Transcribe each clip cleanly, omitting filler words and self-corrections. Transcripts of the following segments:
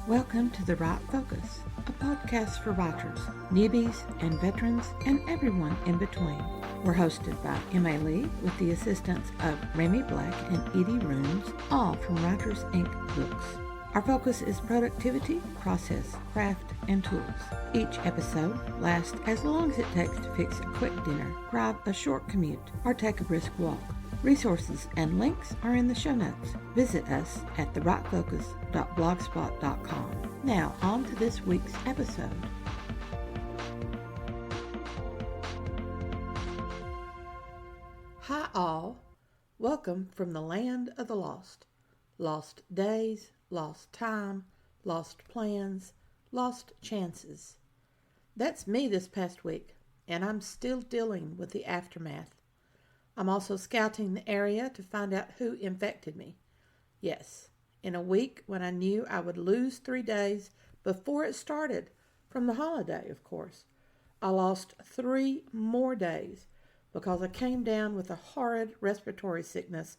Welcome to The Right Focus, a podcast for writers, newbies, and veterans, and everyone in between. We're hosted by M.A. Lee with the assistance of Remy Black and Edie Rooms, all from Writers Inc. books. Our focus is productivity, process, craft, and tools. Each episode lasts as long as it takes to fix a quick dinner, drive a short commute, or take a brisk walk. Resources and links are in the show notes. Visit us at therightfocus.blogspot.com. Now, on to this week's episode. Hi all. Welcome from the land of the lost. Lost days, lost time, lost plans, lost chances. That's me this past week, and I'm still dealing with the aftermath. I'm also scouting the area to find out who infected me. Yes, in a week when I knew I would lose 3 days before it started, from the holiday, of course, I lost 3 more days because I came down with a horrid respiratory sickness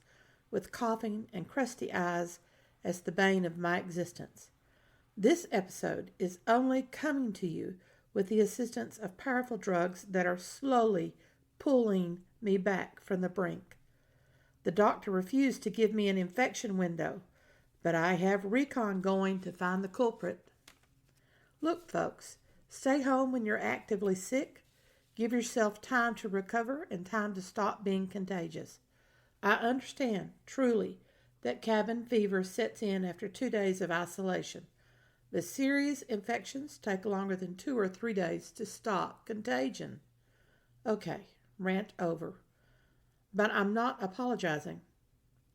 with coughing and crusty eyes as the bane of my existence. This episode is only coming to you with the assistance of powerful drugs that are slowly pulling me back from the brink. The doctor refused to give me an infection window, but I have recon going to find the culprit. Look, folks, stay home when you're actively sick. Give yourself time to recover and time to stop being contagious. I understand, truly, that cabin fever sets in after 2 days of isolation, but serious infections take longer than 2 or 3 days to stop contagion. Okay. Rant over. But I'm not apologizing,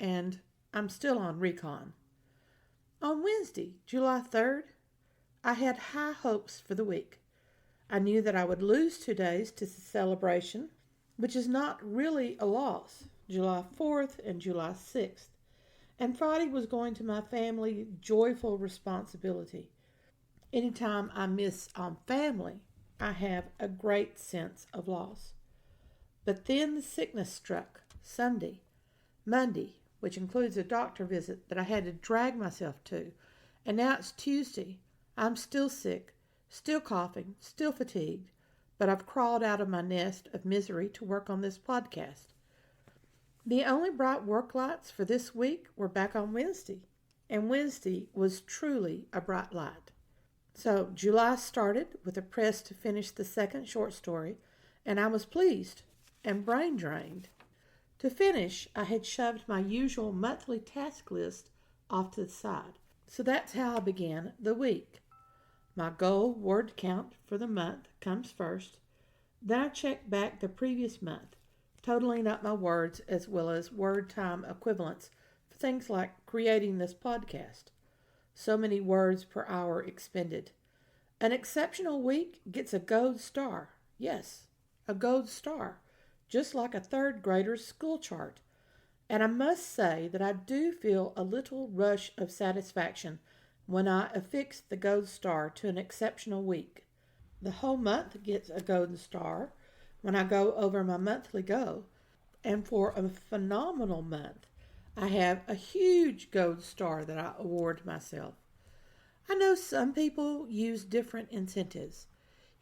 and I'm still on recon. On Wednesday, July 3rd, I had high hopes for the week. I knew that I would lose 2 days to the celebration, which is not really a loss, July 4th and July 6th, and Friday was going to my family joyful responsibility. Anytime I miss on family, I have a great sense of loss. But then the sickness struck Sunday, Monday, which includes a doctor visit that I had to drag myself to, and now it's Tuesday. I'm still sick, still coughing, still fatigued, but I've crawled out of my nest of misery to work on this podcast. The only bright work lights for this week were back on Wednesday, and Wednesday was truly a bright light. So July started with a press to finish the second short story, and I was pleased and brain drained. To finish, I had shoved my usual monthly task list off to the side. So that's how I began the week. My goal word count for the month comes first. Then I check back the previous month, totaling up my words as well as word time equivalents for things like creating this podcast. So many words per hour expended. An exceptional week gets a gold star. Yes, a gold star. Just like a third grader's school chart. And I must say that I do feel a little rush of satisfaction when I affix the gold star to an exceptional week. The whole month gets a golden star when I go over my monthly goal. And for a phenomenal month, I have a huge gold star that I award myself. I know some people use different incentives.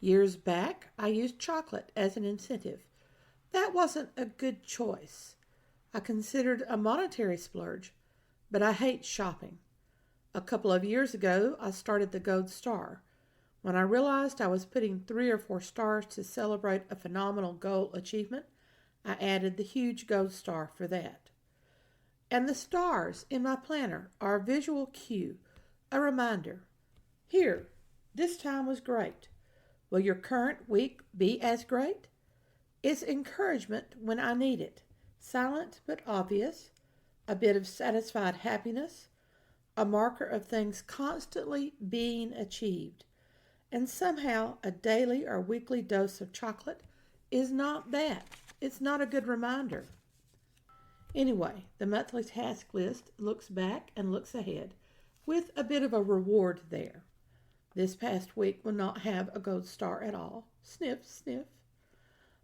Years back, I used chocolate as an incentive. That wasn't a good choice. I considered a monetary splurge, but I hate shopping. A couple of years ago, I started the Gold Star. When I realized I was putting 3 or 4 stars to celebrate a phenomenal goal achievement, I added the huge Gold Star for that. And the stars in my planner are a visual cue, a reminder. Here, this time was great. Will your current week be as great? It's encouragement when I need it, silent but obvious, a bit of satisfied happiness, a marker of things constantly being achieved, and somehow a daily or weekly dose of chocolate is not that. It's not a good reminder. Anyway, the monthly task list looks back and looks ahead, with a bit of a reward there. This past week will not have a gold star at all. Sniff, sniff.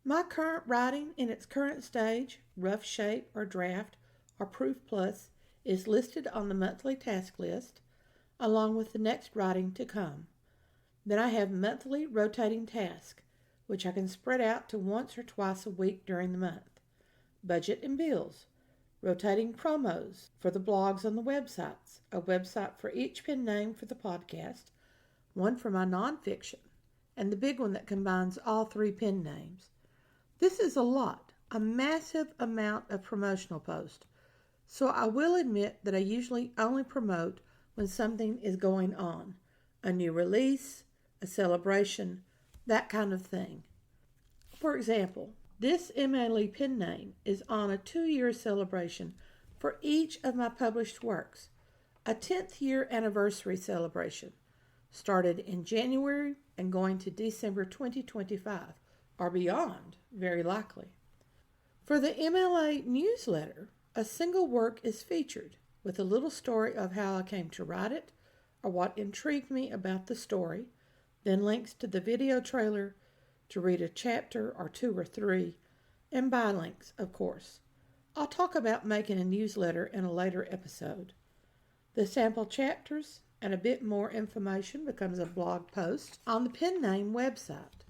My current writing in its current stage, rough shape or draft or proof plus, is listed on the monthly task list. along with the next writing to come. Then I have monthly rotating tasks, which I can spread out to once or twice a week during the month. Budget and bills, rotating promos for the blogs on the websites, a website for each pen name for the podcast, one for my nonfiction, and the big one that combines all three pen names. This is a lot, a massive amount of promotional posts, so I will admit that I usually only promote when something is going on, a new release, a celebration, that kind of thing. For example, this MLE pen name is on a 2-year celebration for each of my published works, a 10th year anniversary celebration, started in January and going to December 2025, or beyond, very likely. For the MLA newsletter, a single work is featured with a little story of how I came to write it or what intrigued me about the story, then links to the video trailer to read a chapter or 2 or 3, and buy links, of course. I'll talk about making a newsletter in a later episode. The sample chapters and a bit more information becomes a blog post on the pen name website.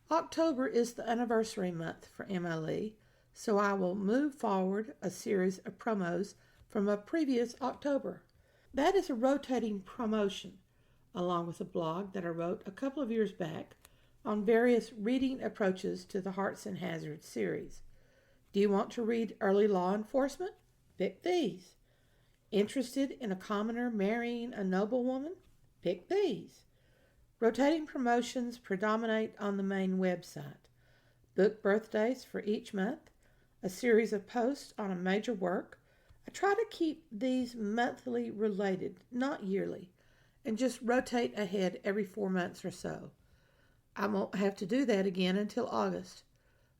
October is the anniversary month for MLE, so I will move forward a series of promos from a previous October. That is a rotating promotion, along with a blog that I wrote a couple of years back on various reading approaches to the Hearts and Hazards series. Do you want to read early law enforcement? Pick these. Interested in a commoner marrying a noblewoman? Pick these. Rotating promotions predominate on the main website. Book birthdays for each month, a series of posts on a major work. I try to keep these monthly related, not yearly, and just rotate ahead every 4 months or so. I won't have to do that again until August.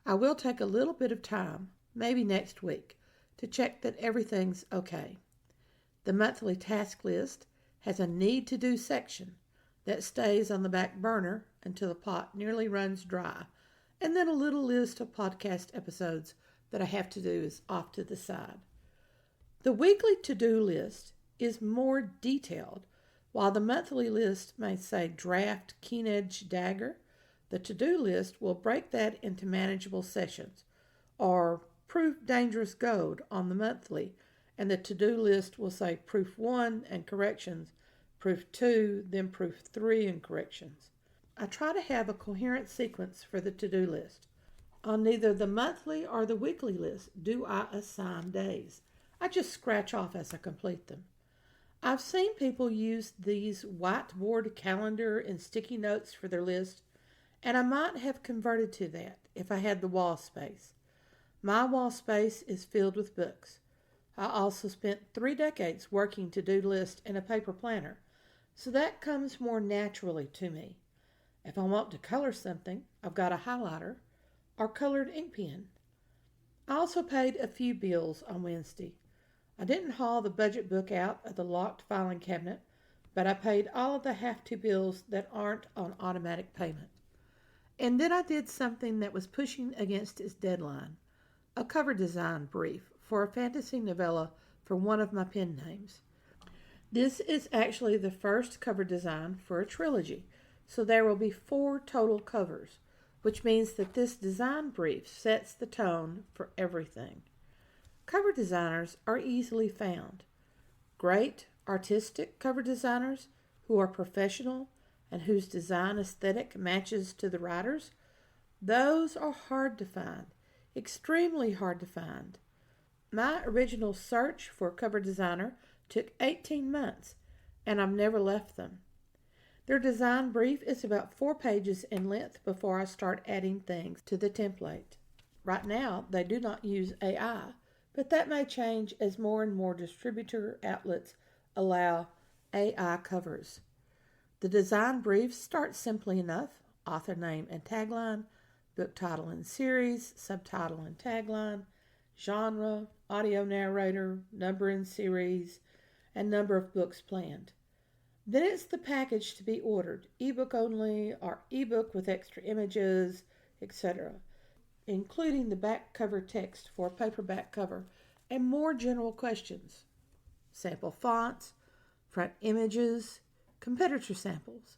I will take a little bit of time, maybe next week, to check that everything's okay. The monthly task list has a need-to-do section that stays on the back burner until the pot nearly runs dry, and then a little list of podcast episodes that I have to do is off to the side. The weekly to-do list is more detailed. While the monthly list may say draft keen edge dagger, the to-do list will break that into manageable sessions, or proof dangerous gold on the monthly, and the to-do list will say proof 1 and corrections, proof 2, then proof 3 and corrections. I try to have a coherent sequence for the to-do list. On neither the monthly or the weekly list do I assign days. I just scratch off as I complete them. I've seen people use these whiteboard calendar and sticky notes for their list, and I might have converted to that if I had the wall space. My wall space is filled with books. I also spent 3 decades working to-do list in a paper planner, so that comes more naturally to me. If I want to color something, I've got a highlighter or colored ink pen. I also paid a few bills on Wednesday. I didn't haul the budget book out of the locked filing cabinet, but I paid all of the have-to bills that aren't on automatic payment. And then I did something that was pushing against its deadline, a cover design brief for a fantasy novella for one of my pen names. This is actually the first cover design for a trilogy, so there will be 4 total covers, which means that this design brief sets the tone for everything. Cover designers are easily found. Great artistic cover designers who are professional and whose design aesthetic matches to the writers, those are hard to find, extremely hard to find. My original search for a cover designer took 18 months, and I've never left them. Their design brief is about 4 pages in length before I start adding things to the template. Right now, they do not use AI, but that may change as more and more distributor outlets allow AI covers. The design brief starts simply enough: author name and tagline, book title and series, subtitle and tagline, genre, audio narrator, number and series, and number of books planned. Then it's the package to be ordered, ebook only or ebook with extra images, etc., including the back cover text for a paperback cover and more general questions. Sample fonts front images, competitor samples,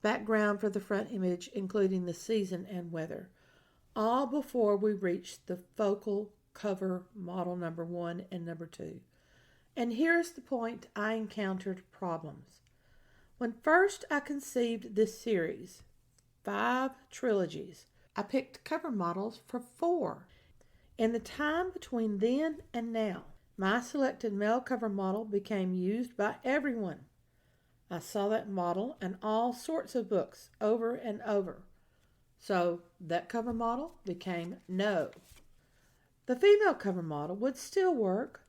background for the front image including the season and weather, all before we reached the focal cover model number 1 and number 2. And here's the point I encountered problems. When first I conceived this series, 5 trilogies, I picked cover models for 4. In the time between then and now, my selected male cover model became used by everyone. I saw that model in all sorts of books over and over. So that cover model became no. The female cover model would still work.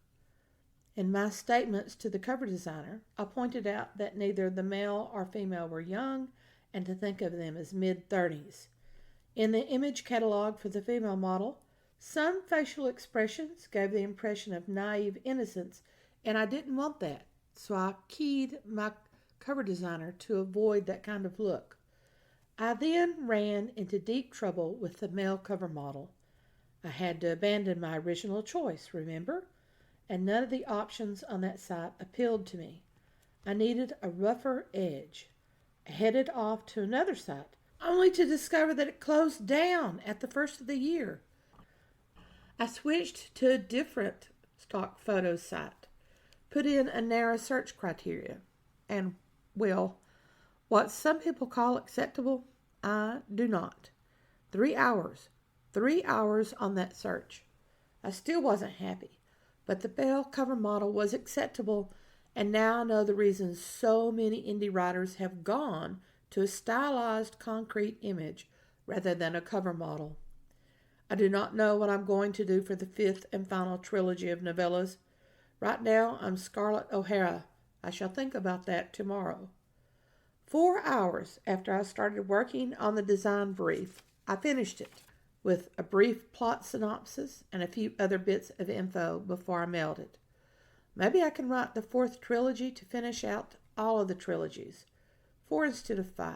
In my statements to the cover designer, I pointed out that neither the male or female were young and to think of them as mid-30s. In the image catalog for the female model, some facial expressions gave the impression of naive innocence, and I didn't want that, so I keyed my cover designer to avoid that kind of look. I then ran into deep trouble with the male cover model. I had to abandon my original choice, remember? And none of the options on that site appealed to me. I needed a rougher edge. I headed off to another site, only to discover that it closed down at the first of the year. I switched to a different stock photo site, put in a narrow search criteria, and, well, what some people call acceptable, I do not. 3 hours on that search. I still wasn't happy, but the male cover model was acceptable, and now I know the reasons so many indie writers have gone to a stylized concrete image rather than a cover model. I do not know what I'm going to do for the 5th and final trilogy of novellas. Right now, I'm Scarlett O'Hara. I shall think about that tomorrow. 4 hours after I started working on the design brief, I finished it with a brief plot synopsis and a few other bits of info before I mailed it. Maybe I can write the 4th trilogy to finish out all of the trilogies. 4 instead of 5.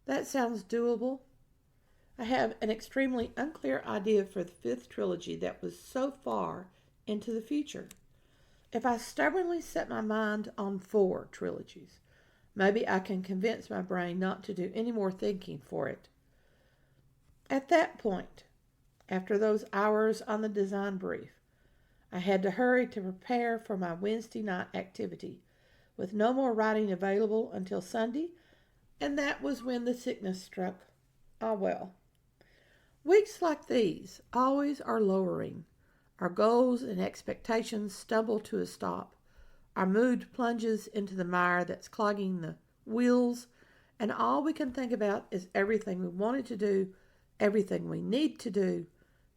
That sounds doable. I have an extremely unclear idea for the 5th trilogy that was so far into the future. If I stubbornly set my mind on 4 trilogies, maybe I can convince my brain not to do any more thinking for it. At that point, after those hours on the design brief, I had to hurry to prepare for my Wednesday night activity, with no more writing available until Sunday, and that was when the sickness struck. Ah, well. Weeks like these always are lowering. Our goals and expectations stumble to a stop. Our mood plunges into the mire that's clogging the wheels, and all we can think about is everything we wanted to do, everything we need to do,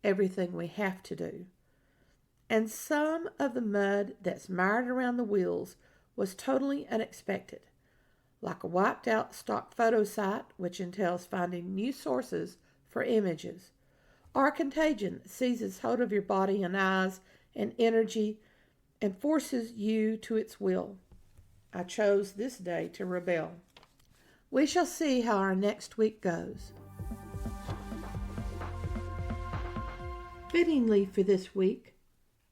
everything we have to do. And some of the mud that's mired around the wheels was totally unexpected, like a wiped out stock photo site, which entails finding new sources for images, or a contagion that seizes hold of your body and eyes and energy and forces you to its will. I chose this day to rebel. We shall see how our next week goes. Fittingly for this week,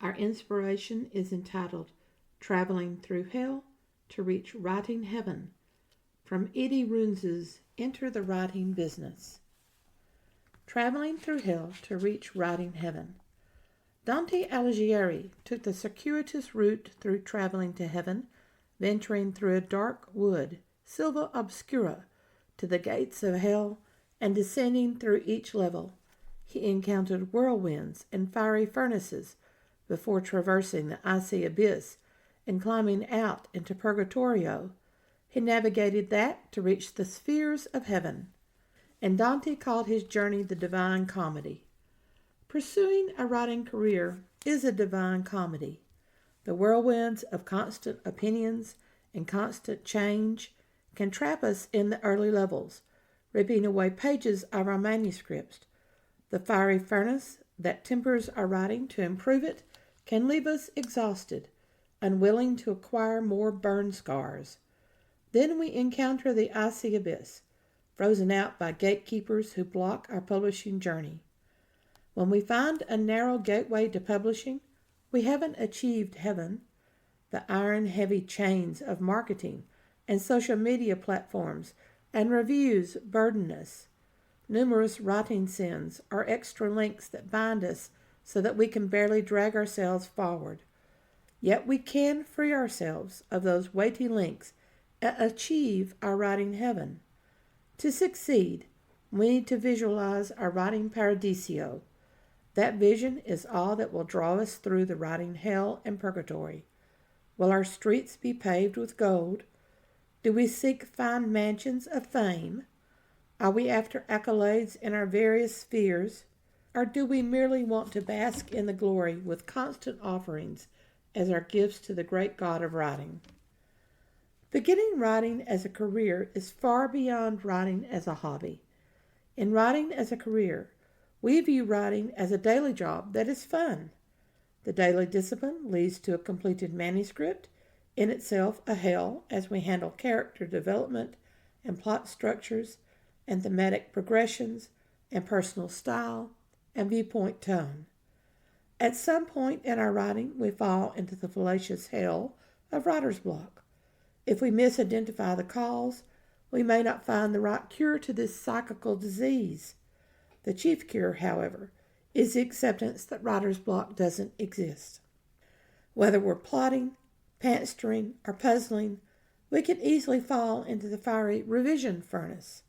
our inspiration is entitled Traveling Through Hell to Reach Writing Heaven, from Edie Runz's Enter the Writing Business. Traveling through hell to reach writing heaven. Dante Alighieri took the circuitous route through traveling to heaven, venturing through a dark wood, Silva Obscura, to the gates of hell, and descending through each level. He encountered whirlwinds and fiery furnaces before traversing the icy abyss and climbing out into Purgatorio. He navigated that to reach the spheres of heaven. And Dante called his journey the Divine Comedy. Pursuing a writing career is a divine comedy. The whirlwinds of constant opinions and constant change can trap us in the early levels, ripping away pages of our manuscripts. The fiery furnace that tempers our writing to improve it can leave us exhausted, unwilling to acquire more burn scars. Then we encounter the icy abyss, frozen out by gatekeepers who block our publishing journey. When we find a narrow gateway to publishing, we haven't achieved heaven. The iron-heavy chains of marketing and social media platforms and reviews burden us. Numerous writing sins are extra links that bind us so that we can barely drag ourselves forward. Yet we can free ourselves of those weighty links and achieve our writing heaven. To succeed, we need to visualize our writing paradiso. That vision is all that will draw us through the writing hell and purgatory. Will our streets be paved with gold? Do we seek fine mansions of fame? Are we after accolades in our various spheres? Or do we merely want to bask in the glory with constant offerings as our gifts to the great God of writing? Beginning writing as a career is far beyond writing as a hobby. In writing as a career, we view writing as a daily job that is fun. The daily discipline leads to a completed manuscript, in itself a hell as we handle character development and plot structures and thematic progressions and personal style and viewpoint tone. At some point in our writing, we fall into the fallacious hell of writer's block. If we misidentify the cause, we may not find the right cure to this psychical disease. The chief cure, however, is the acceptance that writer's block doesn't exist. Whether we're plotting, pantstering, or puzzling, we can easily fall into the fiery revision furnace.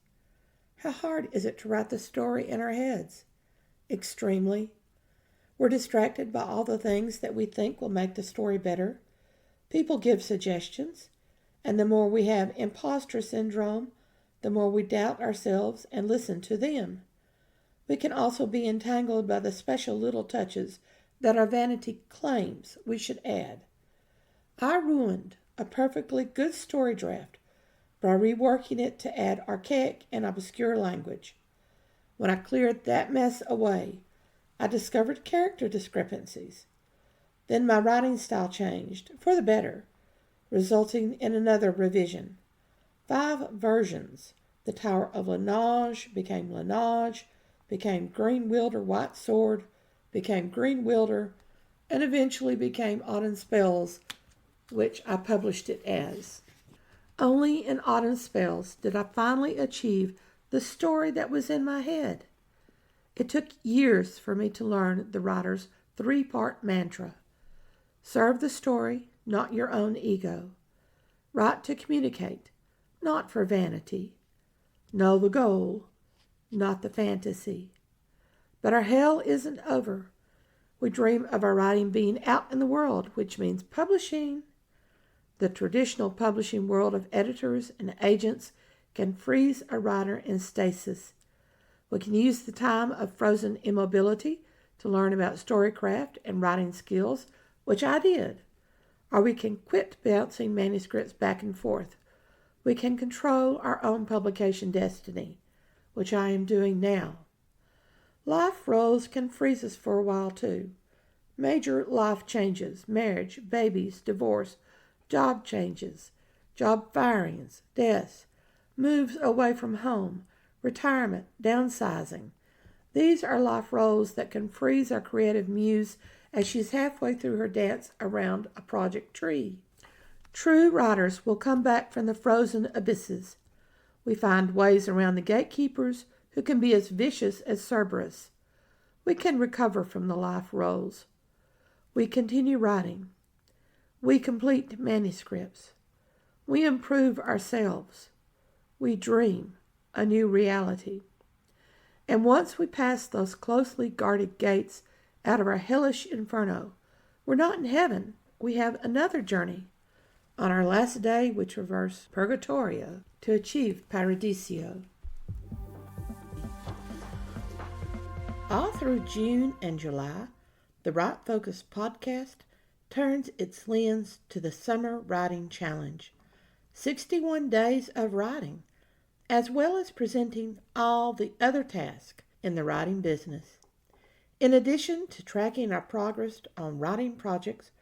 How hard is it to write the story in our heads? Extremely. We're distracted by all the things that we think will make the story better. People give suggestions, and the more we have imposter syndrome, the more we doubt ourselves and listen to them. We can also be entangled by the special little touches that our vanity claims we should add. I ruined a perfectly good story draft by reworking it to add archaic and obscure language. When I cleared that mess away, I discovered character discrepancies. Then my writing style changed, for the better, resulting in another revision. 5 versions. The Tower of Lanage became Lanage, became Green Wielder White Sword, became Green Wielder, and eventually became Autumn Spells, which I published it as. Only in Autumn Spells did I finally achieve the story that was in my head. It took years for me to learn the writer's 3-part mantra. Serve the story, not your own ego. Write to communicate, not for vanity. Know the goal, not the fantasy. But our hell isn't over. We dream of our writing being out in the world, which means publishing. The traditional publishing world of editors and agents can freeze a writer in stasis. We can use the time of frozen immobility to learn about storycraft and writing skills, which I did. Or we can quit bouncing manuscripts back and forth. We can control our own publication destiny, which I am doing now. Life roles can freeze us for a while too. Major life changes, marriage, babies, divorce, job changes, job firings, deaths, moves away from home, retirement, downsizing. These are life roles that can freeze our creative muse as she's halfway through her dance around a project tree. True writers will come back from the frozen abysses. We find ways around the gatekeepers who can be as vicious as Cerberus. We can recover from the life roles. We continue writing. We complete manuscripts. We improve ourselves. We dream a new reality. And once we pass those closely guarded gates out of our hellish inferno, we're not in heaven. We have another journey. On our last day, we traverse Purgatorio to achieve Paradiso. All through June and July, the Write Focus podcast turns its lens to the Summer Writing Challenge, 61 days of writing, as well as presenting all the other tasks in the writing business. In addition to tracking our progress on writing projects,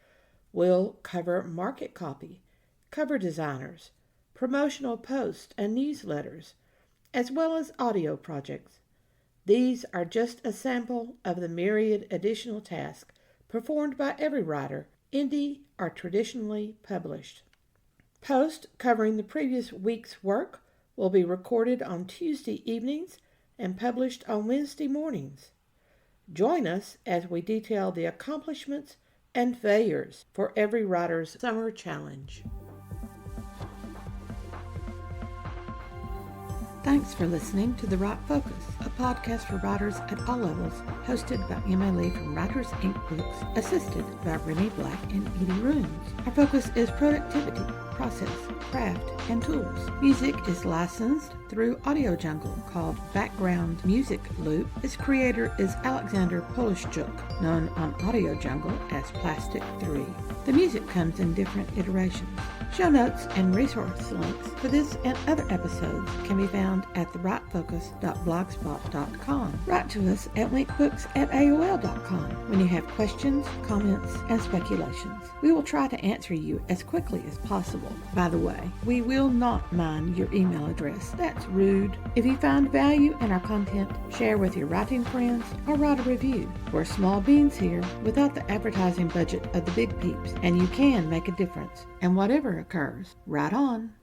we'll cover market copy, cover designers, promotional posts and newsletters, as well as audio projects. These are just a sample of the myriad additional tasks performed by every writer indie or traditionally published. Posts covering the previous week's work will be recorded on Tuesday evenings and published on Wednesday mornings. Join us as we detail the accomplishments and failures for every writer's summer challenge. Thanks for listening to The Write Focus, a podcast for writers at all levels, hosted by Emma Lee from Writers Inc. Books, assisted by Remy Black and Edie Runes. Our focus is productivity, process, craft, and tools. Music is licensed through Audio Jungle, called Background Music Loop. Its creator is Alexander Polishchuk, known on Audio Jungle as Plastic 3. The music comes in different iterations. Show notes and resource links for this and other episodes can be found at thewritefocus.blogspot.com. Write to us at linkbooks@aol.com when you have questions, comments, and speculations. We will try to answer you as quickly as possible. By the way, we will not mind your email address. That's rude. If you find value in our content, share with your writing friends or write a review. We're small beans here without the advertising budget of the big peeps, and you can make a difference. And whatever occurs, write on.